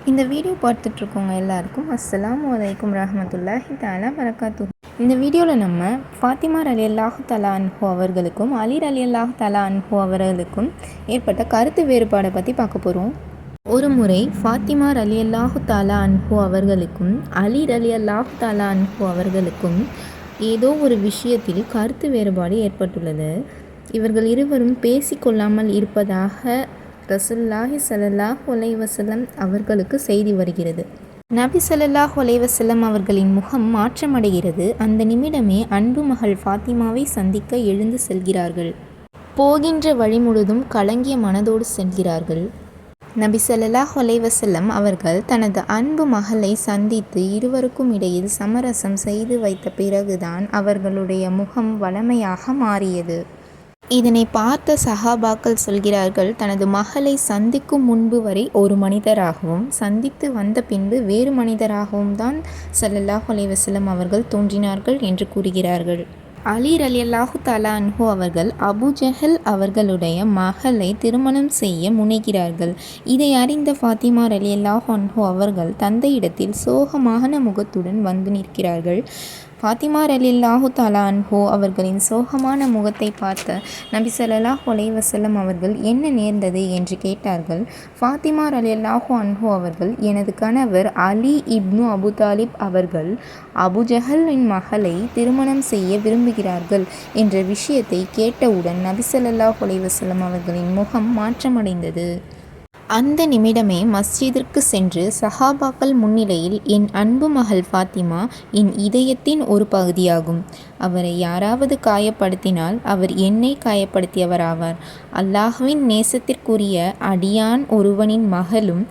இந்த வீடியோ பார்த்துட்ருக்கவங்க எல்லாருக்கும் அஸ்ஸலாமு அலைக்கும் ரஹ்மத்துல்லாஹி தஆலா பரக்காத்துஹு. இந்த வீடியோவில் நம்ம ஃபாத்திமா ரலியல்லாஹு தஆலா அன்ஹு அவர்களுக்கும் அலி ரலியல்லாஹு தஆலா அன்ஹு அவர்களுக்கும் ஏற்பட்ட கருத்து வேறுபாடை பற்றி பார்க்க போகிறோம். ஒரு முறை ஃபாத்திமா ரலியல்லாஹு தஆலா அன்ஹு அவர்களுக்கும் அலி ரலியல்லாஹு தஆலா அன்ஹு அவர்களுக்கும் ஏதோ ஒரு விஷயத்தில் கருத்து வேறுபாடு ஏற்பட்டுள்ளது. இவர்கள் இருவரும் பேசிக்கொள்ளாமல் இருப்பதாக ரசூலுல்லாஹி ஸல்லல்லாஹு அலைஹி வஸல்லம் அவர்களுக்கு செய்தி வருகிறது. நபி ஸல்லல்லாஹு அலைஹி வஸல்லம் அவர்களின் முகம் மாற்றமடைகிறது. அந்த நிமிடமே அன்பு மகள் ஃபாத்திமாவை சந்திக்க எழுந்து செல்கிறார்கள். போகின்ற வழி முழுதும் கலங்கிய மனதோடு செல்கிறார்கள். நபி ஸல்லல்லாஹு அலைஹி வஸல்லம் அவர்கள் தனது அன்பு மகளை சந்தித்து இருவருக்கும் இடையில் சமரசம் செய்து வைத்த பிறகுதான் அவர்களுடைய முகம் வளமையாக மாறியது. இதனை பார்த்த சஹாபாக்கள் சொல்கிறார்கள், தனது மகளை சந்திக்கும் முன்பு வரை ஒரு மனிதராகவும் சந்தித்து வந்த பின்பு வேறு மனிதராகவும் தான் ஸல்லல்லாஹு அலைஹி வஸல்லம் அவர்கள் தோன்றினார்கள் என்று கூறுகிறார்கள். அலி ரலியல்லாஹு தஆலா அன்ஹு அவர்கள் அபு ஜஹல் அவர்களுடைய மகளை திருமணம் செய்ய முனைகிறார்கள். இதை அறிந்த ஃபாத்திமா ரலியல்லாஹு அன்ஹு அவர்கள் தந்தையிடத்தில் சோகமான முகத்துடன் வந்து நிற்கிறார்கள். ஃபாத்திமா ரலியல்லாஹு தஆலா அன்ஹு அவர்களின் சோகமான முகத்தை பார்த்த நபி ஸல்லல்லாஹு அலைஹி வஸல்லம் அவர்கள் என்ன நேர்ந்தது என்று கேட்டார்கள். ஃபாத்திமா ரலியல்லாஹு அன்ஹு அவர்கள், எனது கணவர் அலி இப்னு அபு தாலிப் அவர்கள் அபு ஜஹலின் மகளை திருமணம் செய்ய விரும்புகிறார்கள் என்ற விஷயத்தை கேட்டவுடன் நபி ஸல்லல்லாஹு அலைஹி வஸல்லம் அவர்களின் முகம் மாற்றமடைந்தது. அந்த நிமிடமே மஸ்ஜிதிற்கு சென்று சஹாபாக்கள் முன்னிலையில், என் அன்பு மகள் ஃபாத்திமா என் இதயத்தின் ஒரு பகுதியாகும். அவரை யாராவது காயப்படுத்தினால் அவர் என்னை காயப்படுத்தியவராவார். அல்லாஹ்வின் நேசத்திற்குரிய அடியான் ஒருவனின் மகளும்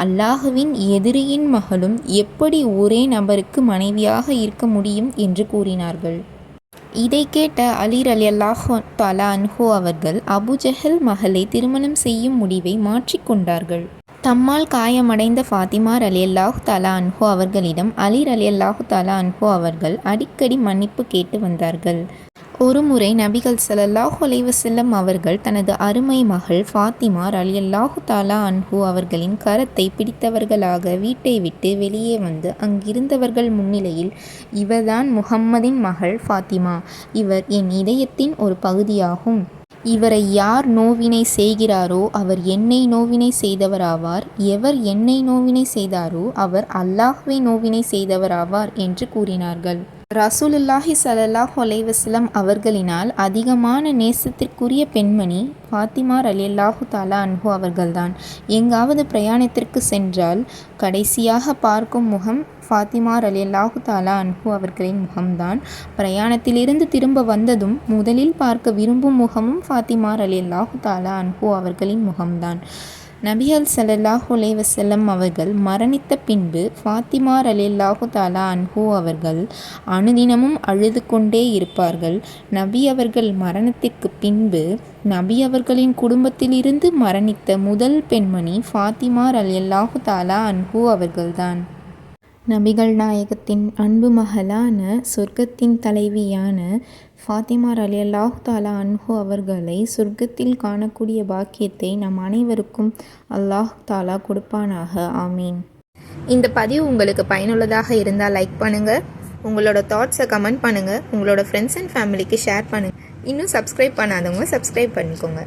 அல்லாஹ்வின் எதிரியின் மகளும் எப்படி ஒரே நபருக்கு மனைவியாக இருக்க முடியும் என்று கூறினார்கள். இதை கேட்ட அலி ரலியல்லாஹு தஆலா அன்ஹு அவர்கள் அபு ஜஹல் மகளை திருமணம் செய்யும் முடிவை மாற்றிக்கொண்டார்கள். தம்மால் காயமடைந்த ஃபாத்திமா ரலியல்லாஹு தஆலா அன்ஹு அவர்களிடம் அலி ரலியல்லாஹு தஆலா அன்ஹு அவர்கள் அடிக்கடி மன்னிப்பு கேட்டு வந்தார்கள். ஒருமுறை நபிகள் ஸல்லல்லாஹு அலைஹி வஸல்லம் அவர்கள் தனது அருமை மகள் ஃபாத்திமா ரலியல்லாஹு தஆலா அன்ஹு அவர்களின் கரத்தை பிடித்தவர்களாக வீட்டை விட்டு வெளியே வந்து அங்கிருந்தவர்கள் முன்னிலையில், இவர்தான் முஹம்மதின் மகள் ஃபாத்திமா, இவர் என் இதயத்தின் ஒரு பகுதியாகும். இவரை யார் நோவினை செய்கிறாரோ அவர் என்னை நோவினை செய்தவராவார். எவர் என்னை நோவினை செய்தாரோ அவர் அல்லாஹ்வை நோவினை செய்தவராவார் என்று கூறினார்கள். ரசூலுல்லாஹி ஸல்லல்லாஹு அலைஹி வஸல்லம் அவர்களினால் அதிகமான நேசத்திற்குரிய பெண்மணி ஃபாத்திமா ரலியல்லாஹு தஆலா அன்ஹு அவர்கள்தான். எங்காவது பிரயாணத்திற்கு சென்றால் கடைசியாக பார்க்கும் முகம் ஃபாத்திமா ரலியல்லாஹு தஆலா அன்ஹு அவர்களின் முகம்தான். பிரயாணத்திலிருந்து திரும்ப வந்ததும் முதலில் பார்க்க விரும்பும் முகமும் ஃபாத்திமா ரலியல்லாஹு தஆலா அன்ஹு அவர்களின் முகம்தான். நபிகள் ஸல்லல்லாஹு அலைஹி வஸல்லம் அவர்கள் மரணித்த பின்பு ஃபாத்திமா ரலியல்லாஹு தஆலா அன்ஹு அவர்கள் அனுதினமும் அழுது கொண்டே இருப்பார்கள். நபி அவர்கள் மரணத்திற்கு பின்பு நபி அவர்களின் குடும்பத்திலிருந்து மரணித்த முதல் பெண்மணி ஃபாத்திமா ரலியல்லாஹு தஆலா அன்ஹு அவர்கள்தான். நபிகள் நாயகத்தின் அன்பு மகளான சொர்க்கத்தின் தலைவியான ஃபாத்திமா ரலியல்லாஹு தஆலா அன்ஹு அவர்களை சொர்க்கத்தில் காணக்கூடிய பாக்கியத்தை நம் அனைவருக்கும் அல்லாஹ் தஆலா கொடுப்பானாக. ஆமீன். இந்த பதிவு உங்களுக்கு பயனுள்ளதாக இருந்தால் லைக் பண்ணுங்கள், உங்களோட தாட்ஸை கமெண்ட் பண்ணுங்கள், உங்களோட ஃப்ரெண்ட்ஸ் அண்ட் ஃபேமிலிக்கு ஷேர் பண்ணுங்கள். இன்னும் சப்ஸ்கிரைப் பண்ணாதவங்க சப்ஸ்கிரைப் பண்ணிக்கோங்க.